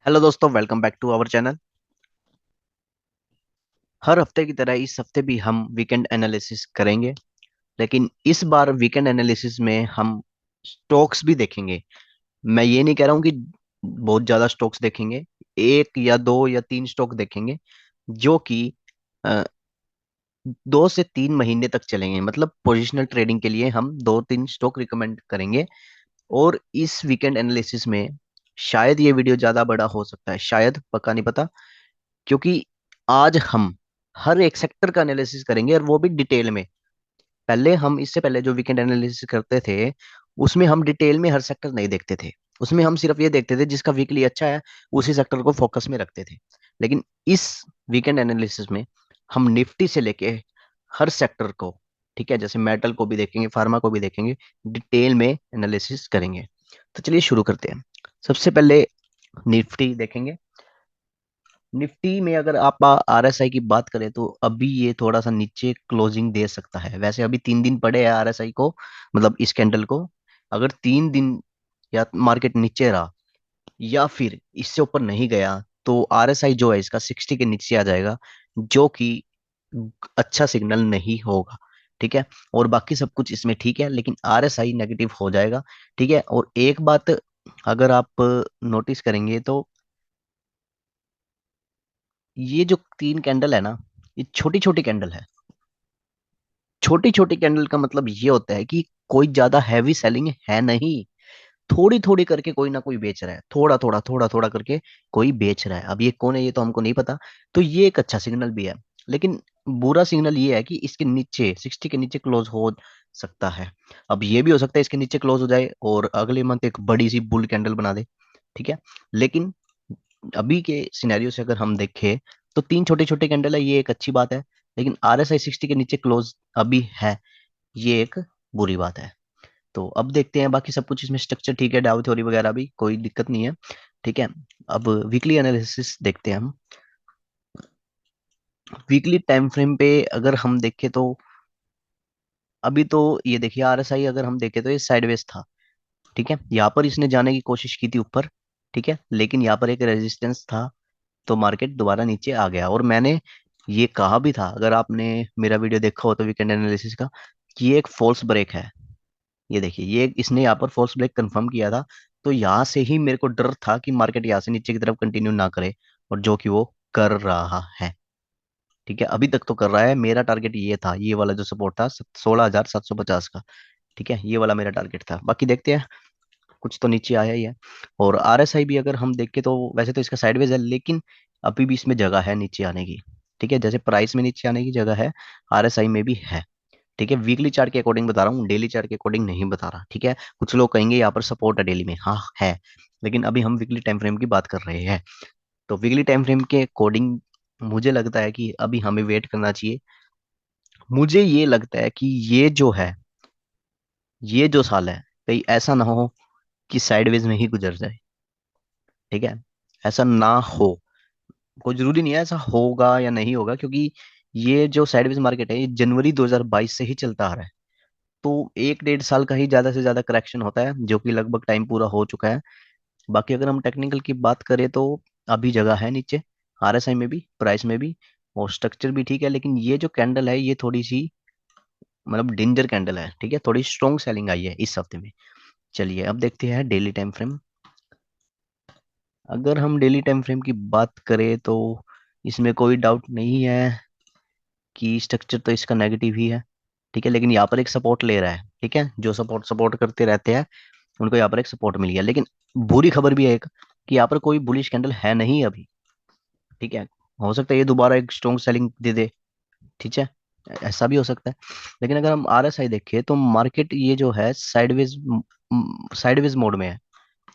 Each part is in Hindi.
हेलो दोस्तों, welcome back to our channel. हर हफ्ते की तरह इस हफ्ते भी हम वीकेंड एनालिसिस करेंगे। लेकिन इस बार वीकेंड एनालिसिस में हम स्टॉक्स भी देखेंगे। मैं ये नहीं कह रहा हूँ कि बहुत ज्यादा स्टॉक्स देखेंगे। एक या दो या तीन स्टॉक देखेंगे जो कि 2 से 3 महीने तक चलेंगे। मतलब पोजिशनल ट्रेडिंग के लिए हम 2-3 स्टॉक रिकमेंड करेंगे। और इस वीकेंड एनालिसिस में शायद ये वीडियो ज्यादा बड़ा हो सकता है, शायद, पक्का नहीं पता। क्योंकि आज हम हर एक सेक्टर का एनालिसिस करेंगे और वो भी डिटेल में। पहले हम इससे पहले जो वीकेंड एनालिसिस करते थे उसमें हम डिटेल में हर सेक्टर नहीं देखते थे। उसमें हम सिर्फ ये देखते थे जिसका वीकली अच्छा है, उसी सेक्टर को फोकस में रखते थे। लेकिन इस वीकेंड एनालिसिस में हम निफ्टी से लेके हर सेक्टर को, ठीक है, जैसे मेटल को भी देखेंगे, फार्मा को भी देखेंगे, डिटेल में एनालिसिस करेंगे। तो चलिए शुरू करते हैं। सबसे पहले निफ्टी देखेंगे। निफ्टी में अगर आप आरएसआई की बात करें तो अभी ये थोड़ा सा नीचे क्लोजिंग दे सकता है। वैसे अभी 3 दिन पड़े हैं आरएसआई को, मतलब इस कैंडल को। अगर 3 दिन या मार्केट नीचे रहा या फिर इससे ऊपर नहीं गया तो आरएसआई जो है इसका 60 के नीचे आ जाएगा, जो कि अच्छा सिग्नल नहीं होगा। ठीक है। और बाकी सब कुछ इसमें ठीक है, लेकिन आरएसआई नेगेटिव हो जाएगा। ठीक है। और एक बात अगर आप नोटिस करेंगे तो ये जो 3 कैंडल है ना, ये छोटी छोटी कैंडल है। छोटी छोटी कैंडल का मतलब ये होता है कि कोई ज्यादा हैवी सेलिंग है नहीं। थोड़ी थोड़ी करके कोई ना कोई बेच रहा है, थोड़ा थोड़ा थोड़ा थोड़ा करके कोई बेच रहा है। अब ये कौन है ये तो हमको नहीं पता। तो ये एक अच्छा सिग्नल भी है। लेकिन बुरा सिग्नल ये है कि इसके नीचे 60 के नीचे क्लोज हो सकता है। अब ये भी हो सकता है इसके नीचे क्लोज हो जाए और अगले मंथ एक बड़ी सी बुल कैंडल बना दे। ठीक है। लेकिन अभी के सिनेरियो से अगर हम देखें तो 3 छोटे छोटे कैंडल है, ये एक अच्छी बात है। लेकिन आरएसआई 60 के नीचे क्लोज अभी है, ये एक बुरी बात है। तो अब देखते हैं बाकी सब कुछ। इसमें स्ट्रक्चर ठीक है, डाउ थ्योरी वगैरह भी कोई दिक्कत नहीं है। ठीक है। अब वीकली एनालिसिस देखते हैं हम। वीकली टाइम फ्रेम पे अगर हम देखें तो अभी तो ये देखिए, आरएसआई अगर हम देखें तो ये साइडवेज था। ठीक है। यहाँ पर इसने जाने की कोशिश की थी ऊपर। ठीक है। लेकिन यहाँ पर एक रेजिस्टेंस था, तो मार्केट दोबारा नीचे आ गया। और मैंने ये कहा भी था, अगर आपने मेरा वीडियो देखा हो तो वीकेंड एनालिसिस का, कि ये एक फॉल्स ब्रेक है। ये देखिए, ये इसने यहाँ पर फॉल्स ब्रेक कंफर्म किया था। तो यहाँ से ही मेरे को डर था कि मार्केट यहाँ से नीचे की तरफ कंटिन्यू ना करे, और जो कि वो कर रहा है। ठीक है। अभी तक तो कर रहा है। मेरा टारगेट ये था, ये वाला जो सपोर्ट था 16,750 का। ठीक है, ये वाला मेरा टारगेट था। बाकी देखते हैं, कुछ तो नीचे आया ही है। और आरएसआई भी अगर हम देखें तो वैसे तो इसका साइडवेज है, लेकिन अभी भी इसमें जगह है नीचे आने की। ठीक है, जैसे प्राइस में नीचे आने की जगह है, आरएसआई में भी है। ठीक है। वीकली चार्ट के अकॉर्डिंग बता रहा हूँ, डेली चार्ट के अकॉर्डिंग नहीं बता रहा। ठीक है। कुछ लोग कहेंगे यहाँ पर सपोर्ट है डेली में, हाँ है। लेकिन अभी हम वीकली टाइम फ्रेम की बात कर रहे हैं। तो वीकली टाइम फ्रेम के अकॉर्डिंग मुझे लगता है कि अभी हमें वेट करना चाहिए। मुझे ये लगता है कि ये जो है, ये जो साल है, कहीं ऐसा ना हो कि साइडवेज में ही गुजर जाए। ठीक है। ऐसा ना हो। कोई जरूरी नहीं है ऐसा होगा या नहीं होगा, क्योंकि ये जो साइडवेज मार्केट है ये जनवरी 2022 से ही चलता आ रहा है। तो 1-1.5 साल का ही ज्यादा से ज्यादा करेक्शन होता है, जो कि लगभग टाइम पूरा हो चुका है। बाकी अगर हम टेक्निकल की बात करें तो अभी जगह है नीचे, आरएसआई में भी, प्राइस में भी, और स्ट्रक्चर भी ठीक है। लेकिन ये जो कैंडल है ये थोड़ी सी, मतलब डेंजर कैंडल है। ठीक है, थोड़ी स्ट्रॉन्ग सेलिंग आई है इस हफ्ते में। चलिए अब देखते हैं डेली टाइम फ्रेम। अगर हम डेली टाइम फ्रेम की बात करें तो इसमें कोई डाउट नहीं है कि स्ट्रक्चर तो इसका नेगेटिव ही है। ठीक है। लेकिन यहाँ पर एक सपोर्ट ले रहा है। ठीक है, जो सपोर्ट सपोर्ट करते रहते हैं उनको यहाँ पर एक सपोर्ट मिल गया। लेकिन बुरी खबर भी है एक, कि यहाँ पर कोई बुलिश कैंडल है नहीं अभी। ठीक है। हो सकता है ये दोबारा एक स्ट्रॉन्ग सेलिंग दे दे। ठीक है, ऐसा भी हो सकता है। लेकिन अगर हम आरएसआई देखें तो मार्केट ये जो है साइडवेज, साइडवेज मोड में है।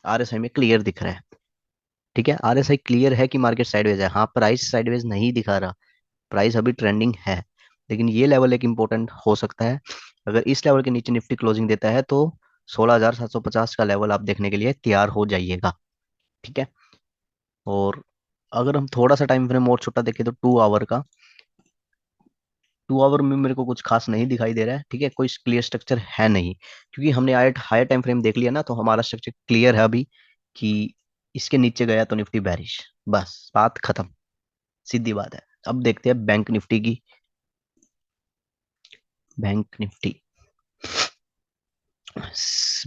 आरएसआई में क्लियर दिख रहा है। ठीक है, आरएसआई क्लियर है कि मार्केट साइडवेज है। हाँ, प्राइस साइडवेज नहीं दिखा रहा, प्राइस अभी ट्रेंडिंग है। लेकिन ये लेवल एक इंपॉर्टेंट हो सकता है। अगर इस लेवल के नीचे निफ्टी क्लोजिंग देता है तो 16,750 का लेवल आप देखने के लिए तैयार हो जाइएगा। ठीक है। और अगर हम थोड़ा सा टाइम फ्रेम और छोटा देखें तो 2 आवर का, 2 आवर में मेरे को कुछ खास नहीं दिखाई दे रहा है। ठीक है, कोई क्लियर स्ट्रक्चर है नहीं, क्योंकि हमने हायर हायर टाइम फ्रेम देख लिया ना, तो हमारा स्ट्रक्चर क्लियर है अभी कि इसके नीचे गया तो निफ्टी बेरिश, बस बात खत्म, सीधी बात है। अब देखते हैं बैंक निफ्टी की। बैंक निफ्टी,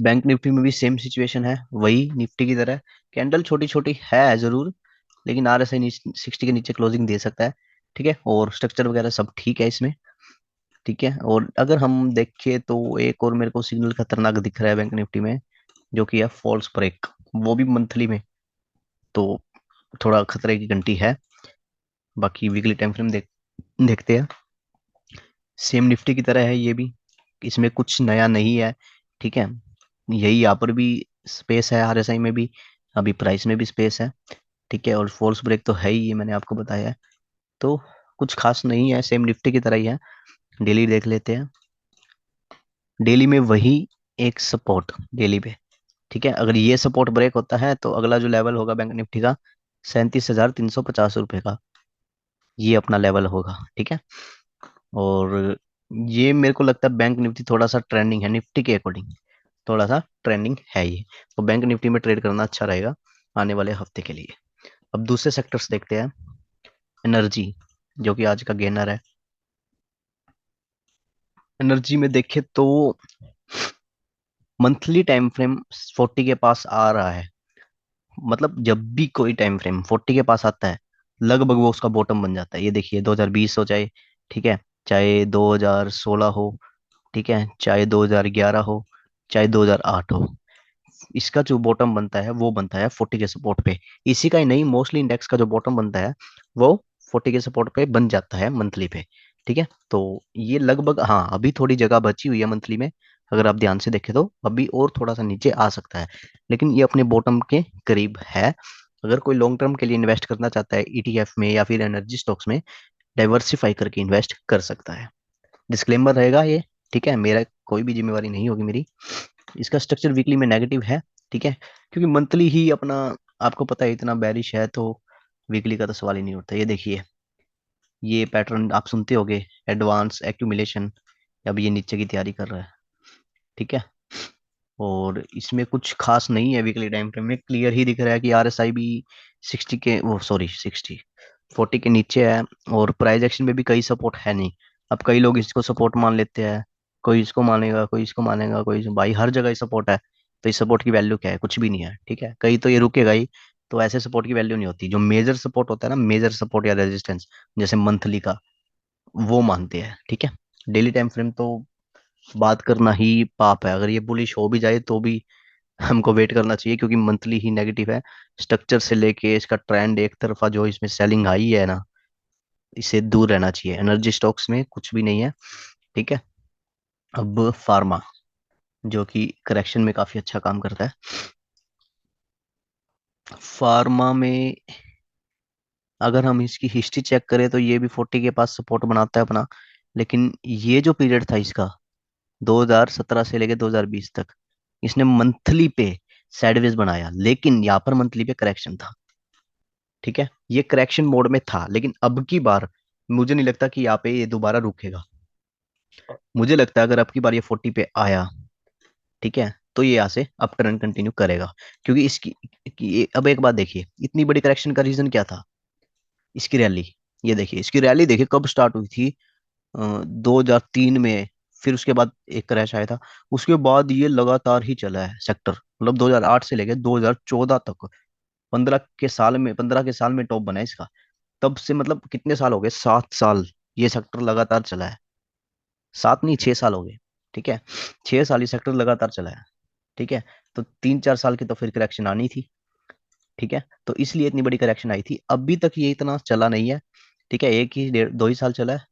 बैंक निफ्टी में भी सेम सिचुएशन है, वही निफ्टी की तरह। कैंडल छोटी छोटी है जरूर, लेकिन RSI 60 के नीचे क्लोजिंग दे सकता है। ठीक है, और स्ट्रक्चर वगैरह सब ठीक है इसमें। ठीक है, और अगर हम देखें तो एक और मेरे को सिग्नल खतरनाक दिख रहा है बैंक निफ्टी में, जो कि है फॉल्स ब्रेक, वो भी मंथली में। तो थोड़ा खतरे की घंटी है। बाकी वीकली टाइम फ्रेम देखते हैं। सेम निफ्टी की तरह है ये भी, इसमें कुछ नया नहीं है। ठीक है, यही यहाँ पर भी स्पेस है, RSI में भी, अभी प्राइस में भी स्पेस है। ठीक है, और फॉल्स ब्रेक तो है ही, ये मैंने आपको बताया है। तो कुछ खास नहीं है, सेम निफ्टी की तरह ही है। डेली देख लेते हैं। डेली में वही एक सपोर्ट डेली पे। ठीक है, अगर ये सपोर्ट ब्रेक होता है तो अगला जो लेवल होगा बैंक निफ्टी का, 37,350 रुपये का, ये अपना लेवल होगा। ठीक है, और ये मेरे को लगता है बैंक निफ्टी थोड़ा सा ट्रेंडिंग है निफ्टी के अकॉर्डिंग, थोड़ा सा ट्रेंडिंग है ये। तो बैंक निफ्टी में ट्रेड करना अच्छा रहेगा आने वाले हफ्ते के लिए। अब दूसरे सेक्टर्स देखते हैं। एनर्जी, जो कि आज का गेनर है। एनर्जी में देखे तो मंथली टाइम फ्रेम 40 के पास आ रहा है। मतलब जब भी कोई टाइम फ्रेम 40 के पास आता है, लगभग वो उसका बॉटम बन जाता है। ये देखिए 2020 हो चाहे, ठीक है, चाहे 2016 हो, ठीक है, चाहे 2011 हो, चाहे 2008 हो, इसका जो बॉटम बनता है वो बनता है 40 के सपोर्ट पे। इसी का ही नहीं, मोस्टली इंडेक्स का जो बॉटम बनता है वो 40 के सपोर्ट पे बन जाता है मंथली पे। ठीक है, तो ये लगभग, हाँ अभी थोड़ी जगह बची हुई है मंथली में, अगर आप ध्यान से देखें तो अभी और थोड़ा सा नीचे आ सकता है, लेकिन ये अपने बॉटम के करीब है। अगर कोई लॉन्ग टर्म के लिए इन्वेस्ट करना चाहता है ETF में या फिर एनर्जी स्टॉक्स में, डाइवर्सिफाई करके इन्वेस्ट कर सकता है। डिस्क्लेमर रहेगा ये, ठीक है, मेरा कोई भी जिम्मेवारी नहीं होगी मेरी। इसका स्ट्रक्चर वीकली में नेगेटिव है। ठीक है, क्योंकि मंथली ही अपना, आपको पता है इतना बैरिश है, तो वीकली का तो सवाल ही नहीं उठता। ये देखिए, ये पैटर्न आप सुनते होगे, एडवांस एक्यूमुलेशन, अब ये नीचे की तैयारी कर रहा है। ठीक है, और इसमें कुछ खास नहीं है, वीकली टाइम फ्रेम में क्लियर ही दिख रहा है कि RSI भी 60 के, वो सॉरी 40 के नीचे है। और प्राइस एक्शन में भी कई सपोर्ट है नहीं। अब कई लोग इसको सपोर्ट मान लेते हैं, कोई इसको मानेगा, कोई इसको मानेगा, भाई हर जगह सपोर्ट है, तो इस सपोर्ट की वैल्यू क्या है, कुछ भी नहीं है। ठीक है, कहीं तो ये रुकेगा ही। तो ऐसे सपोर्ट की वैल्यू नहीं होती। जो मेजर सपोर्ट होता है ना, मेजर सपोर्ट या रेजिस्टेंस, जैसे मंथली का, वो मानते हैं। ठीक है, डेली टाइम फ्रेम तो बात करना ही पाप है। अगर ये बुलिश हो भी जाए तो भी हमको वेट करना चाहिए, क्योंकि मंथली ही नेगेटिव है। स्ट्रक्चर से लेके इसका ट्रेंड एक तरफा, जो इसमें सेलिंग आई है ना, इससे दूर रहना चाहिए। एनर्जी स्टॉक्स में कुछ भी नहीं है। ठीक है, अब फार्मा, जो कि करेक्शन में काफी अच्छा काम करता है। फार्मा में अगर हम इसकी हिस्ट्री चेक करें तो ये भी 40 के पास सपोर्ट बनाता है अपना। लेकिन ये जो पीरियड था इसका, 2017 से लेके 2020 तक, इसने मंथली पे साइडवेज बनाया, लेकिन यहाँ पर मंथली पे करेक्शन था। ठीक है, ये करेक्शन मोड में था, लेकिन अब की बार मुझे नहीं लगता कि यहाँ पे ये दोबारा रुकेगा। मुझे लगता है अगर अब की बार ये 40 पे आया, ठीक है, तो ये यहाँ से अप ट्रेंड कंटिन्यू करेगा। क्योंकि अब एक बात देखिए, इतनी बड़ी करेक्शन का रीजन क्या था? इसकी रैली। ये देखिए, इसकी रैली देखिए कब स्टार्ट हुई थी, 2003 में। फिर उसके बाद एक क्रैश आया था। उसके बाद ये लगातार ही चला है सेक्टर, मतलब 2008 से लेके 2014 तक, 15 के साल में टॉप बना है इसका। तब से मतलब कितने साल हो गए, 7 साल ये सेक्टर लगातार चला है। 7 नहीं, 6 साल हो गए। ठीक है, 6 साल ये सेक्टर लगातार चला है। ठीक है, तो 3-4 साल की तो फिर करेक्शन आनी थी। ठीक है, तो इसलिए इतनी बड़ी करेक्शन आई थी। अभी तक ये इतना चला नहीं है। ठीक है, एक ही 2 ही साल चला है,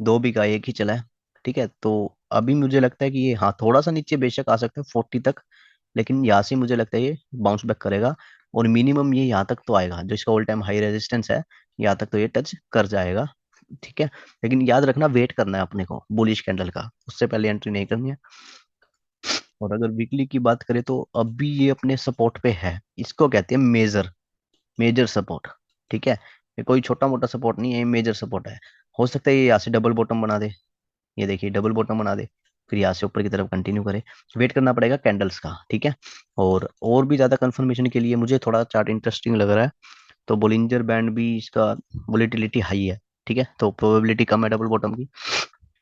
दो भी का एक ही चला है। ठीक है, तो अभी मुझे लगता है कि ये, हाँ थोड़ा सा नीचे बेशक आ सकता है 40 तक, लेकिन यहाँ से मुझे लगता है ये बाउंस बैक करेगा। और मिनिमम ये यहाँ तक तो आएगा, जो इसका ऑल टाइम हाई रेजिस्टेंस है, यहाँ तक तो ये टच कर जाएगा। ठीक है, लेकिन याद रखना, वेट करना है अपने को बुलिश कैंडल का, उससे पहले एंट्री नहीं करनी है। और अगर वीकली की बात करें तो अभी ये अपने सपोर्ट पे है, इसको कहते हैं मेजर, मेजर सपोर्ट। ठीक है, ये कोई छोटा मोटा सपोर्ट नहीं है, ये मेजर सपोर्ट है। हो सकता है ये यहाँ से डबल बॉटम बना दे। ये देखिए डबल बॉटम बना दे, फिर यहाँ से ऊपर की तरफ कंटिन्यू करे। वेट करना पड़ेगा कैंडल्स का, ठीक है। और भी ज़्यादा कंफर्मेशन के लिए मुझे थोड़ा चार्ट इंटरेस्टिंग लग रहा है, तो बोलिंजर बैंड भी इसका वोलेटिलिटी हाई है, ठीक है, तो प्रोबेबिलिटी कम है डबल बॉटम की।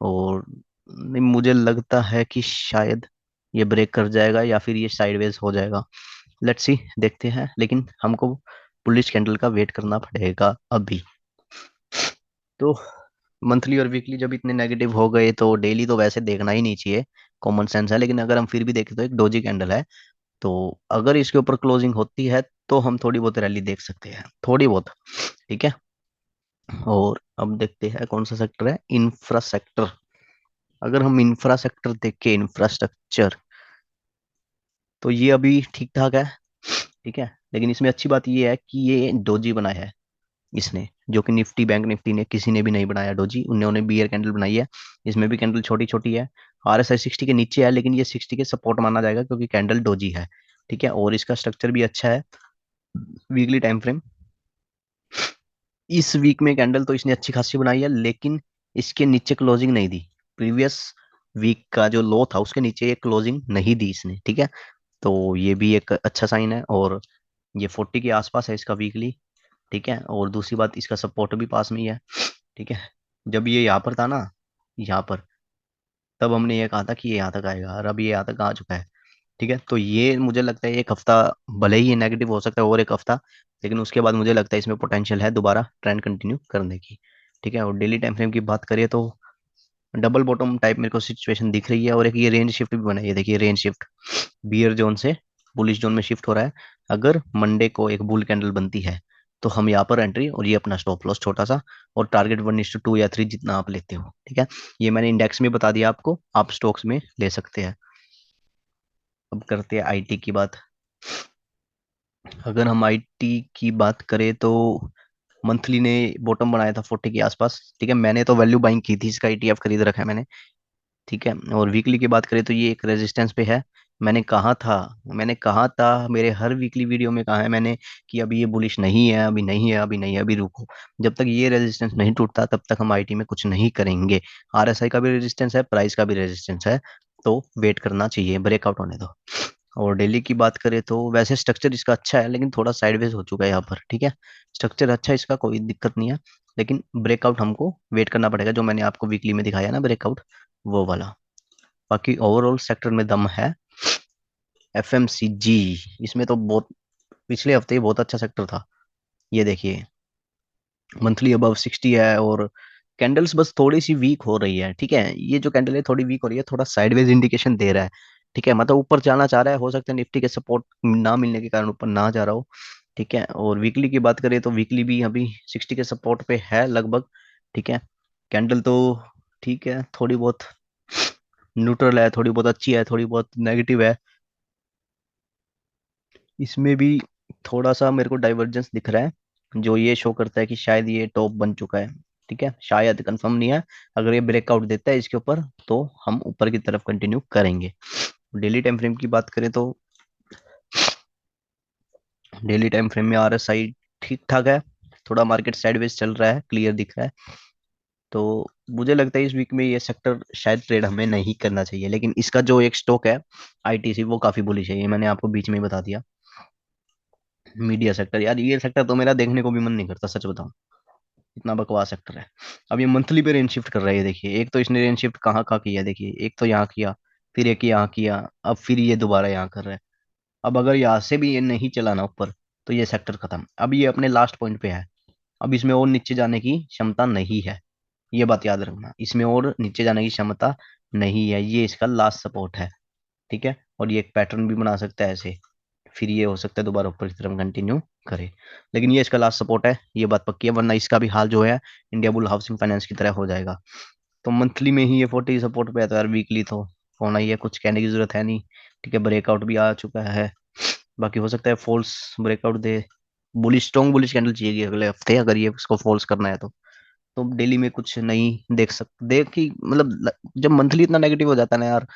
और नहीं, मुझे लगता है कि शायद ये ब्रेक कर जाएगा या फिर ये साइडवेज हो जाएगा। लेट्स सी, देखते हैं, लेकिन हमको बुलिश कैंडल का वेट करना पड़ेगा अभी। तो मंथली और वीकली जब इतने नेगेटिव हो गए तो डेली तो वैसे देखना ही नहीं चाहिए, कॉमन सेंस है, लेकिन अगर हम फिर भी देखें तो एक डोजी कैंडल है, तो अगर इसके ऊपर क्लोजिंग होती है तो हम थोड़ी बहुत रैली देख सकते हैं, थोड़ी बहुत, ठीक है। और अब देखते हैं कौन सा सेक्टर है, इंफ्रास्ट्रक्चर। अगर हम इंफ्रास्ट्रक्चर देखें, इंफ्रास्ट्रक्चर, तो ये अभी ठीक ठाक है, ठीक है। लेकिन इसमें अच्छी बात ये है कि ये डोजी बनाया है इसने, जो कि निफ्टी, बैंक निफ्टी ने, किसी ने भी नहीं बनाया डोजी, उन्होंने बियर कैंडल बनाई है। इसमें भी कैंडल छोटी छोटी है, RSI 60 के नीचे है, लेकिन ये 60 के सपोर्ट माना जाएगा क्योंकि कैंडल डोजी है, ठीक है। और इसका स्ट्रक्चर भी अच्छा है। वीकली टाइम फ्रेम, इस वीक में कैंडल तो इसने अच्छी खासी बनाई है, लेकिन इसके नीचे क्लोजिंग नहीं दी। प्रीवियस वीक का जो लो था उसके नीचे ये क्लोजिंग नहीं दी इसने, ठीक है। तो ये भी एक अच्छा साइन है। और ये 40 के आसपास है इसका वीकली, ठीक है। और दूसरी बात, इसका सपोर्ट भी पास में ही है, ठीक है। जब ये यहाँ पर था ना, यहाँ पर, तब हमने ये कहा था कि ये यहाँ तक आएगा, और अब ये यहाँ तक आ चुका है, ठीक है। तो ये मुझे लगता है एक हफ्ता, भले ही ये नेगेटिव हो सकता है और एक हफ्ता, लेकिन उसके बाद मुझे लगता है इसमें पोटेंशियल है दोबारा ट्रेंड कंटिन्यू करने की, ठीक है। और डेली टाइम फ्रेम की बात करें तो डबल बॉटम टाइप मेरे को सिचुएशन दिख रही है, और एक ये रेंज शिफ्ट भी बना है, ये देखिए रेंज शिफ्ट, बियर जोन से बुलिश जोन में शिफ्ट हो रहा है। अगर मंडे को एक बुल कैंडल बनती है तो हम यहाँ पर एंट्री, और ये अपना स्टॉप लॉस छोटा सा, और टारगेट 1:2 या 3 जितना आप लेते हो, ठीक है। ये मैंने इंडेक्स में बता दिया आपको, आप स्टॉक्स में ले सकते हैं। अब करते हैं आईटी की बात। अगर हम आईटी की बात करें तो मंथली ने बॉटम बनाया था 40 के आसपास, ठीक है। मैंने तो वैल्यू बाइंग की थी, इसका ETF खरीद रखा है मैंने, ठीक है। और वीकली की बात करें तो ये एक रेजिस्टेंस पे है। मैंने कहा था मेरे हर वीकली वीडियो में कहा है मैंने कि अभी ये बुलिश नहीं है, अभी नहीं है, अभी नहीं है, अभी रुको। जब तक ये रेजिस्टेंस नहीं टूटता तब तक हम आईटी में कुछ नहीं करेंगे। RSI का भी रेजिस्टेंस है, प्राइस का भी रेजिस्टेंस है, तो वेट करना चाहिए, ब्रेकआउट होने दो। और डेली की बात करें तो वैसे स्ट्रक्चर इसका अच्छा है, लेकिन थोड़ा साइडवेज हो चुका है यहाँ पर, ठीक है। स्ट्रक्चर अच्छा है इसका, कोई दिक्कत नहीं है, लेकिन ब्रेकआउट हमको वेट करना पड़ेगा, जो मैंने आपको वीकली में दिखाया ना ब्रेकआउट, वो वाला। बाकी ओवरऑल सेक्टर में दम है। FMCG, इसमें तो बहुत, पिछले हफ्ते ही बहुत अच्छा सेक्टर था। ये देखिए मंथली अबव 60 है, और कैंडल्स बस थोड़ी सी वीक हो रही है, ठीक है। ये जो कैंडल है थोड़ी वीक हो रही है, थोड़ा साइडवेज इंडिकेशन दे रहा है, ठीक है। मतलब ऊपर जाना चाह रहा है, हो सकता है निफ्टी के सपोर्ट ना मिलने के कारण ऊपर ना जा रहा हो, ठीक है। और वीकली की बात करें तो वीकली भी अभी 60 के सपोर्ट पे है लगभग, ठीक है। कैंडल तो ठीक है, थोड़ी बहुत न्यूट्रल है, थोड़ी बहुत अच्छी है, थोड़ी बहुत नेगेटिव है। इसमें भी थोड़ा सा मेरे को डाइवर्जेंस दिख रहा है, जो ये शो करता है कि शायद ये टॉप बन चुका है, ठीक है। शायद, कंफर्म नहीं है। अगर ये ब्रेकआउट देता है इसके ऊपर तो हम ऊपर की तरफ कंटिन्यू करेंगे। डेली टाइम फ्रेम की बात करें तो डेली टाइम फ्रेम में RSI ठीक ठाक है, थोड़ा मार्केट साइडवेज चल रहा है, क्लियर दिख रहा है। तो मुझे लगता है इस वीक में ये सेक्टर शायद ट्रेड हमें नहीं करना चाहिए, लेकिन इसका जो एक स्टॉक है ITC, वो काफी बुलिश है, ये मैंने आपको बीच में ही बता दिया। मीडिया सेक्टर, यार ये सेक्टर तो मेरा देखने को भी मन नहीं करता, सच बताऊं, इतना बकवास सेक्टर है। अब ये मंथली पे रेंज शिफ्ट कर रहा है, ये देखिए, एक तो इसने रेंज शिफ्ट कहाँ कहाँ किया, देखिए, एक तो यहाँ किया, फिर एक यहाँ किया, अब फिर ये दोबारा यहाँ कर रहा है। अब अगर यहाँ से भी ये नहीं चला ना ऊपर, तो ये सेक्टर खत्म। अब ये अपने लास्ट पॉइंट पे है, अब इसमें और नीचे जाने की क्षमता नहीं है, ये बात याद रखना, इसमें और नीचे जाने की क्षमता नहीं है, ये इसका लास्ट सपोर्ट है, ठीक है। और ये एक पैटर्न भी बना सकता है ऐसे, फिर ये हो सकता है दोबारा ऊपर की तरफ कंटिन्यू करे, लेकिन ये इसका लास्ट सपोर्ट है, ये बात पक्की है, वरना इसका भी हाल जो है इंडिया बुल हाउसिंग फाइनेंस की तरह हो जाएगा। तो मंथली में ही ये 40 सपोर्ट पे है, तो यार वीकली तो होना ही है, कुछ कहने की जरूरत है नहीं, ठीक है। ब्रेकआउट भी आ चुका है, बाकी हो सकता है फॉल्स ब्रेकआउट दे, बुलिश, स्ट्रॉन्ग बुलिश कैंडल चाहिए अगले हफ्ते, अगर ये इसको फॉल्स करना है तो डेली में कुछ नहीं देख सकते, देख ही मतलब जब मंथली इतना नेगेटिव हो जाता है ना यार,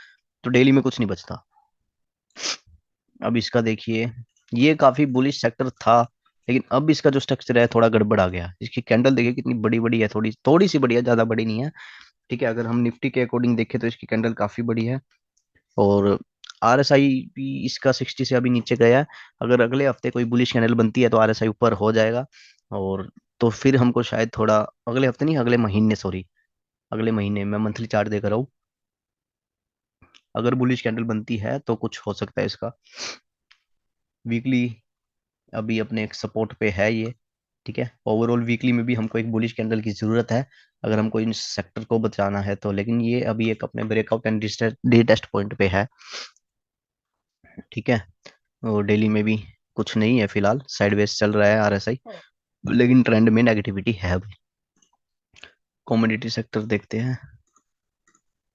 तो डेली में कुछ नहीं बचता। अब इसका देखिए, ये काफी बुलिश सेक्टर था, लेकिन अब इसका जो स्ट्रक्चर है थोड़ा गड़बड़ आ गया। इसकी कैंडल देखिए कितनी बड़ी बड़ी है, थोड़ी थोड़ी सी बड़ी है, ज्यादा बड़ी नहीं है, ठीक है, अगर हम निफ्टी के अकॉर्डिंग देखें तो इसकी कैंडल काफी बड़ी है। और आरएसआई भी इसका 60 से अभी नीचे गया है। अगर अगले हफ्ते कोई बुलिश कैंडल बनती है तो आरएसआई ऊपर हो जाएगा। और तो फिर हमको शायद थोड़ा, अगले हफ्ते नहीं, अगले महीने, सॉरी, अगले महीने मैं मंथली चार्ट देख रहा हूँ। अगर बुलिश कैंडल बनती है तो कुछ हो सकता है इसका। वीकली अभी अपने एक सपोर्ट पे है ये। ठीक है, ओवरऑल वीकली में भी हमको एक बुलिश कैंडल की जरूरत है अगर हमको इन सेक्टर को बचाना है तो। लेकिन ये अभी एक अपने breakout and D test point पे है। ठीक है, और डेली में भी कुछ नहीं है फिलहाल, साइडवेज चल रहा है आरएसआई, लेकिन ट्रेंड में नेगेटिविटी है अभी। कॉमोडिटी सेक्टर देखते हैं।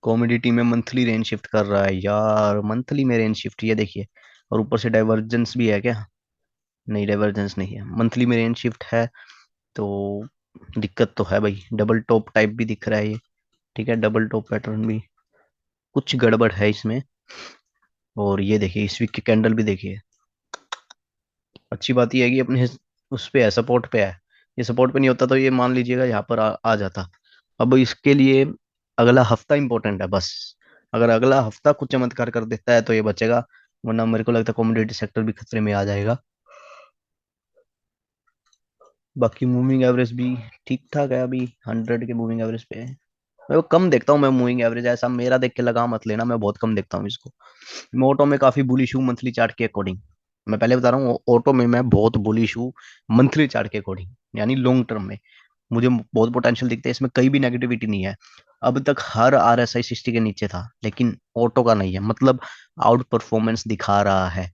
कॉमोडिटी में मंथली रेंज शिफ्ट कर रहा है यार, मंथली में रेंज शिफ्ट, ये देखिए। और ऊपर से डाइवर्जेंस भी है क्या? नहीं, डाइवर्जेंस नहीं है, मंथली में रेंज शिफ्ट है। तो दिक्कत तो है भाई, डबल टॉप टाइप भी दिख रहा है ये। ठीक है, डबल टॉप पैटर्न भी, कुछ गड़बड़ है इसमें। और ये देखिए इस वीक की कैंडल भी देखिए। अच्छी बात यह है कि अपने उस पे है, सपोर्ट पे है। ये सपोर्ट पे नहीं होता तो ये मान लीजिएगा यहाँ पर आ जाता। अब इसके लिए अगला हफ्ता इंपॉर्टेंट है बस। अगर अगला हफ्ता कुछ चमत्कार कर देता है तो ये बचेगा, वरना मेरे को लगता है कमोडिटी सेक्टर भी खतरे में आ जाएगा। बाकी मूविंग एवरेज भी ठीक ठाक है, अभी 100 के मूविंग एवरेज पे है। मैं वो कम देखता हूँ, मैं मूविंग एवरेज ऐसा मेरा देख के लगा मत लेना, मैं बहुत कम देखता हूँ इसको। मैं ऑटो में काफी बुलिश हूँ मंथली चार्ट के अकॉर्डिंग। मैं पहले बता रहा हूँ, ऑटो में मैं बहुत बुलिश हूँ मंथली चार्ट के अकॉर्डिंग, यानी लॉन्ग टर्म में। मुझे बहुत पोटेंशियल दिखता है इसमें, कहीं भी नेगेटिविटी नहीं है। अब तक हर आरएसआई 60 के नीचे था, लेकिन ऑटो का नहीं है, मतलब आउट परफॉर्मेंस दिखा रहा है।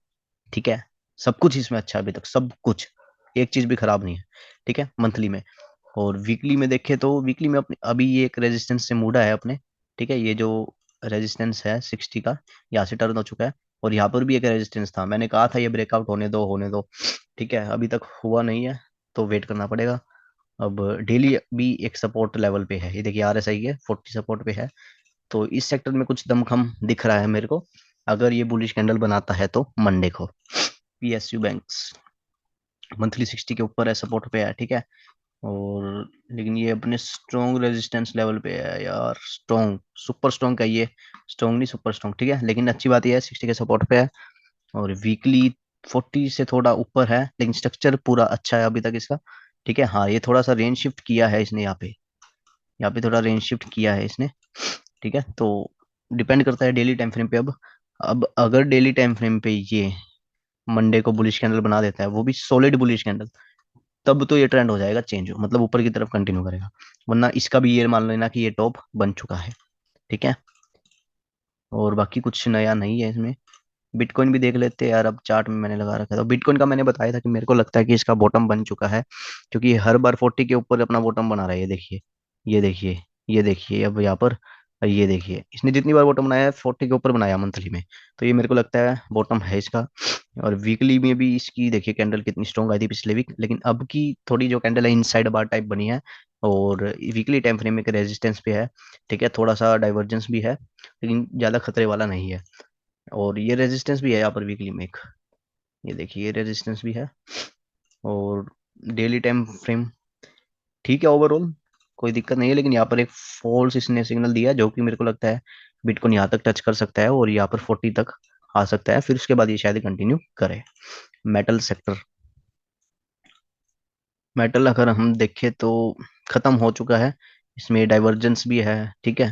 ठीक है, सब कुछ इसमें अच्छा है अभी तक, सब कुछ, एक चीज भी खराब नहीं है। ठीक है, मंथली में। और वीकली में देखें तो वीकली में अपने अभी ये एक रेजिस्टेंस से मुड़ा है अपने। ठीक है, ये जो रेजिस्टेंस है 60 का, यहाँ से टर्न हो चुका है। और यहाँ पर भी एक रेजिस्टेंस था, मैंने कहा था ये ब्रेकआउट होने दो, होने दो। ठीक है, अभी तक हुआ नहीं है, तो वेट करना पड़ेगा। अब डेली भी एक सपोर्ट लेवल पे है, ये देखिए आरएसआई के 40 सपोर्ट पे है। तो इस सेक्टर में कुछ दमखम दिख रहा है मेरे को, अगर ये बुलिश कैंडल बनाता है तो मंडे को। पीएसयू बैंक्स मंथली 60 के ऊपर है, सपोर्ट पे है। ठीक है, और लेकिन ये अपने स्ट्रॉन्ग रेजिस्टेंस लेवल पे है यार, स्ट्रॉन्ग, सुपर स्ट्रॉन्ग का ये, स्ट्रॉन्ग नहीं सुपर स्ट्रॉन्ग। ठीक है, लेकिन अच्छी बात ये है 60 के सपोर्ट पे है। और वीकली 40 से थोड़ा ऊपर है, लेकिन स्ट्रक्चर पूरा अच्छा है अभी तक इसका। ठीक है, हाँ, ये थोड़ा सा रेंज शिफ्ट किया है इसने यहाँ पे, यहाँ पे थोड़ा रेंज शिफ्ट किया है इसने। ठीक है, तो डिपेंड करता है डेली टाइम फ्रेम पे। अब अगर डेली टाइम फ्रेम पे ये मंडे को बुलिश कैंडल बना देता है, वो भी सॉलिड बुलिश कैंडल, तब तो ये ट्रेंड हो जाएगा चेंज, मतलब ऊपर की तरफ कंटिन्यू करेगा। वरना इसका भी ये मान लेना कि ये टॉप बन चुका है। ठीक है, और बाकी कुछ नया नहीं है इसमें। बिटकॉइन भी देख लेते हैं यार, अब चार्ट में मैंने लगा रखा था बिटकॉइन का, मैंने बताया था कि मेरे को लगता है कि इसका बॉटम बन चुका है। क्योंकि ये हर बार 40 के ऊपर अपना बॉटम बना रहा है, ये देखिए, ये देखिए, ये देखिए अब यहाँ पर, ये देखिए इसने जितनी बार बॉटम बनाया है 40 के ऊपर बनाया मंथली में। तो ये मेरे को लगता है बॉटम है इसका। और वीकली में भी इसकी देखिए कैंडल कितनी स्ट्रॉन्ग आई थी पिछले वीक, लेकिन अब की थोड़ी जो कैंडल है इनसाइड बार टाइप बनी है। और वीकली टाइम फ्रेम में रेजिस्टेंस पे है। ठीक है, थोड़ा सा डाइवर्जेंस भी है, लेकिन ज्यादा खतरे वाला नहीं है। और ये रेजिस्टेंस भी है यहाँ पर वीकली में एक, ये देखिए ये रेजिस्टेंस भी है। और डेली टाइम फ्रेम ठीक है, ओवरऑल कोई दिक्कत नहीं है, लेकिन यहाँ पर एक फॉल्स इसने सिग्नल दिया है, जो कि मेरे को लगता है बिटकॉइन यहाँ तक टच कर सकता है और यहाँ पर 40 तक आ सकता है, फिर उसके बाद ये शायद कंटिन्यू करे। मेटल सेक्टर, मेटल अगर हम देखें तो खत्म हो चुका है, इसमें डाइवर्जेंस भी है। ठीक है,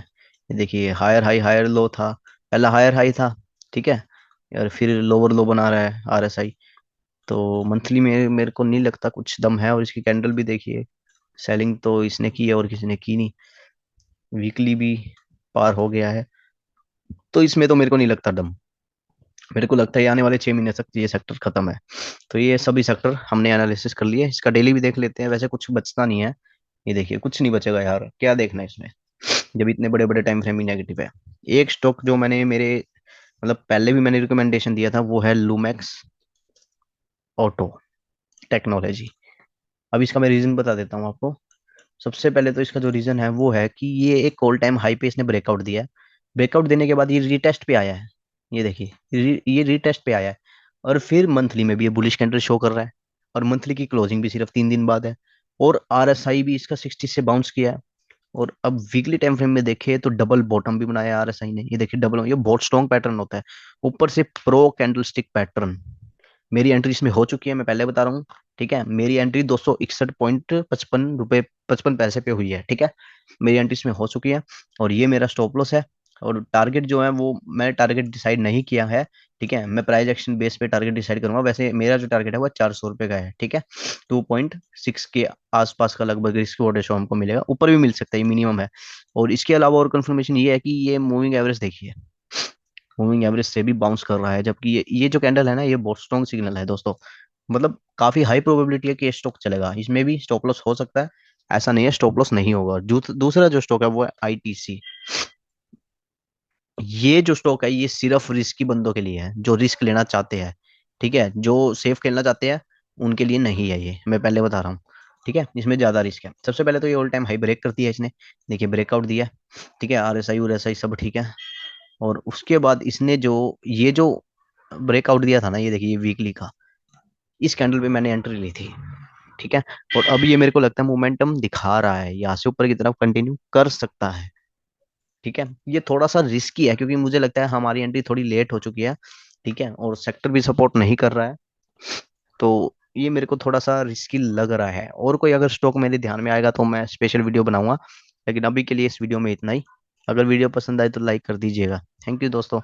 ये देखिए हायर हाई हायर लो था, पहला हायर हाई था। ठीक है, और फिर लोअर लो बना रहा है आरएसआई। तो मंथली में मेरे को नहीं लगता कुछ दम है, और इसकी कैंडल भी देखिए, सेलिंग तो इसने की है और किसी ने की नहीं। वीकली भी पार हो गया है, तो इसमें तो मेरे को नहीं लगता दम। मेरे को लगता है ये आने वाले 6 महीने तक ये सेक्टर खत्म है। तो ये सभी सेक्टर हमने एनालिसिस कर लिए, इसका डेली भी देख लेते हैं, वैसे कुछ बचता नहीं है। ये देखिए कुछ नहीं बचेगा यार, क्या देखना है इसमें, जब इतने बड़े बड़े टाइम फ्रेम ही नेगेटिव है। एक स्टॉक जो मैंने मेरे, मतलब पहले भी मैंने रिकमेंडेशन दिया था, वो है लूमेक्स ऑटो टेक्नोलॉजी। अब इसका मैं रीजन बता देता हूँ आपको। सबसे पहले तो इसका जो रीजन है वो है कि ये एक ऑल टाइम हाई पे इसने ब्रेकआउट दिया है। ब्रेकआउट देने के बाद ये रीटेस्ट पे आया है, ये देखिए, ये रीटेस्ट पे आया है। और फिर मंथली में भी ये बुलिश कैंडल शो कर रहा है, और मंथली की क्लोजिंग भी सिर्फ 3 दिन बाद है। और आरएसआई भी इसका 60 से बाउंस किया है। और अब वीकली टाइम फ्रेम में देखे तो डबल बॉटम भी बनाया आरएसआई ने, ये देखिए डबल, ये बहुत स्ट्रॉन्ग पैटर्न होता है। ऊपर से प्रो कैंडलस्टिक पैटर्न। मेरी एंट्री इसमें हो चुकी है, मैं पहले बता रहा हूँ। ठीक है, मेरी एंट्री 261.55 रुपए 55 पैसे पे हुई है। ठीक है, मेरी एंट्री इसमें हो चुकी है। और ये मेरा स्टॉप लॉस है। और टारगेट जो है वो मैंने टारगेट डिसाइड नहीं किया है। ठीक है, मैं प्राइस एक्शन बेस पे टारगेट डिसाइड करूंगा। वैसे मेरा जो टारगेट है वो 400 रुपये का है। ठीक है, 2.6 के आसपास का लगभग रिस्क रेशो हमको मिलेगा, ऊपर भी मिल सकता है, ये मिनिमम है। और इसके अलावा और कंफर्मेशन ये है कि ये मूविंग एवरेज देखिए, मूविंग एवरेज से भी बाउंस कर रहा है, जबकि ये जो कैंडल है ना, ये बहुत स्ट्रॉन्ग सिग्नल है दोस्तों। मतलब काफी हाई प्रोबेबिलिटी है कि ये स्टॉक चलेगा, इसमें भी स्टॉप लॉस हो सकता है, ऐसा नहीं है स्टॉप लॉस नहीं होगा। दूसरा जो स्टॉक है वो है आईटीसी। ये जो स्टॉक है ये सिर्फ रिस्की बंदों के लिए है, जो रिस्क लेना चाहते हैं। ठीक है, जो सेफ खेलना चाहते हैं उनके लिए नहीं है, ये मैं पहले बता रहा हूँ। ठीक है, इसमें ज्यादा रिस्क है। सबसे पहले तो ये ऑल टाइम हाई ब्रेक करती है इसने, देखिए ब्रेकआउट दिया है। ठीक है, आरएसआई और एसआई सब ठीक है। और उसके बाद इसने जो ये जो ब्रेकआउट दिया था ना, ये देखिए ये वीकली का, इस कैंडल पे मैंने एंट्री ली थी। ठीक है, और अब ये मेरे को लगता है मोमेंटम दिखा रहा है, यहाँ से ऊपर की तरफ कंटिन्यू कर सकता है। ठीक है, ये थोड़ा सा रिस्की है क्योंकि मुझे लगता है हमारी एंट्री थोड़ी लेट हो चुकी है। ठीक है, और सेक्टर भी सपोर्ट नहीं कर रहा है, तो ये मेरे को थोड़ा सा रिस्की लग रहा है। और कोई अगर स्टॉक मेरे ध्यान में आएगा तो मैं स्पेशल वीडियो बनाऊंगा, लेकिन अभी के लिए इस वीडियो में इतना ही। अगर वीडियो पसंद आए तो लाइक कर दीजिएगा। थैंक यू दोस्तों।